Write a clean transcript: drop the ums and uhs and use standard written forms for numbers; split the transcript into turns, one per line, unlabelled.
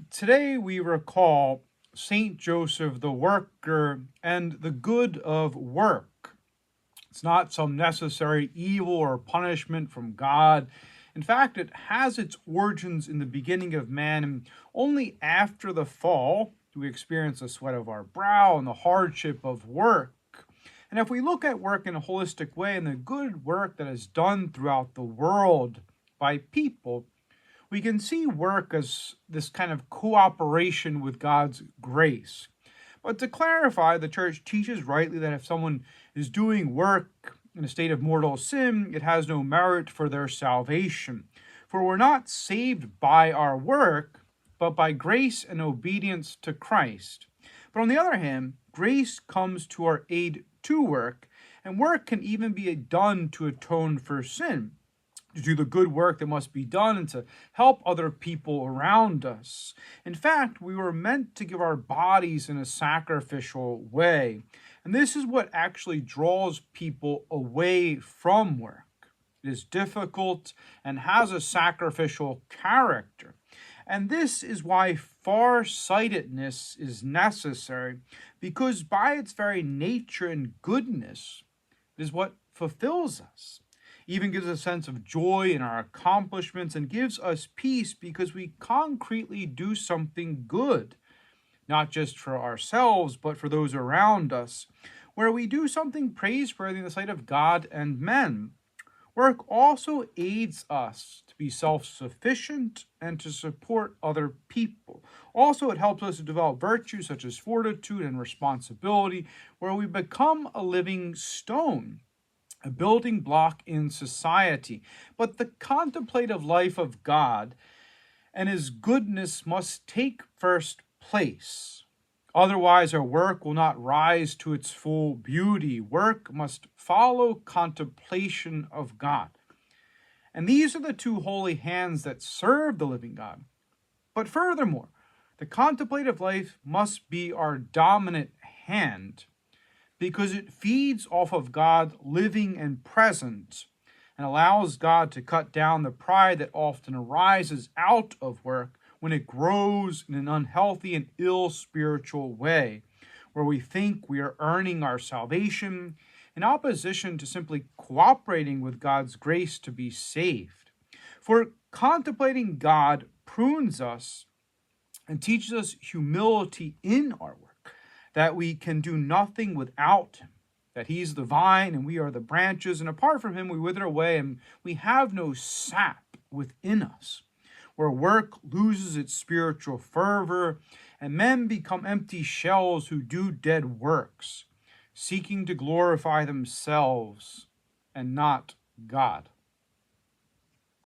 Today we recall Saint Joseph the worker and the good of work. It's not some necessary evil or punishment from God. In fact, it has its origins in the beginning of man, and only after the fall do we experience the sweat of our brow and the hardship of work. And if we look at work in a holistic way and the good work that is done throughout the world by people, we can see work as this kind of cooperation with God's grace. But to clarify, the church teaches rightly that if someone is doing work in a state of mortal sin, it has no merit for their salvation. For we're not saved by our work, but by grace and obedience to Christ. But on the other hand, grace comes to our aid to work, and work can even be done to atone for sin, to do the good work that must be done and to help other people around us. In fact, we were meant to give our bodies in a sacrificial way. And this is what actually draws people away from work. It is difficult and has a sacrificial character. And this is why far-sightedness is necessary, because by its very nature and goodness, it is what fulfills us, even gives a sense of joy in our accomplishments, and gives us peace because we concretely do something good, not just for ourselves, but for those around us, where we do something praiseworthy in the sight of God and men. Work also aids us to be self-sufficient and to support other people. Also, it helps us to develop virtues such as fortitude and responsibility, where we become a living stone, a building block in society. But the contemplative life of God and his goodness must take first place. Otherwise, our work will not rise to its full beauty. Work must follow contemplation of God. And these are the two holy hands that serve the living God. But furthermore, the contemplative life must be our dominant hand, because it feeds off of God living and present and allows God to cut down the pride that often arises out of work when it grows in an unhealthy and ill spiritual way, where we think we are earning our salvation in opposition to simply cooperating with God's grace to be saved. For contemplating God prunes us and teaches us humility in our work, that we can do nothing without him, that he's the vine and we are the branches, and apart from him we wither away and we have no sap within us, where work loses its spiritual fervor and men become empty shells who do dead works, seeking to glorify themselves and not God.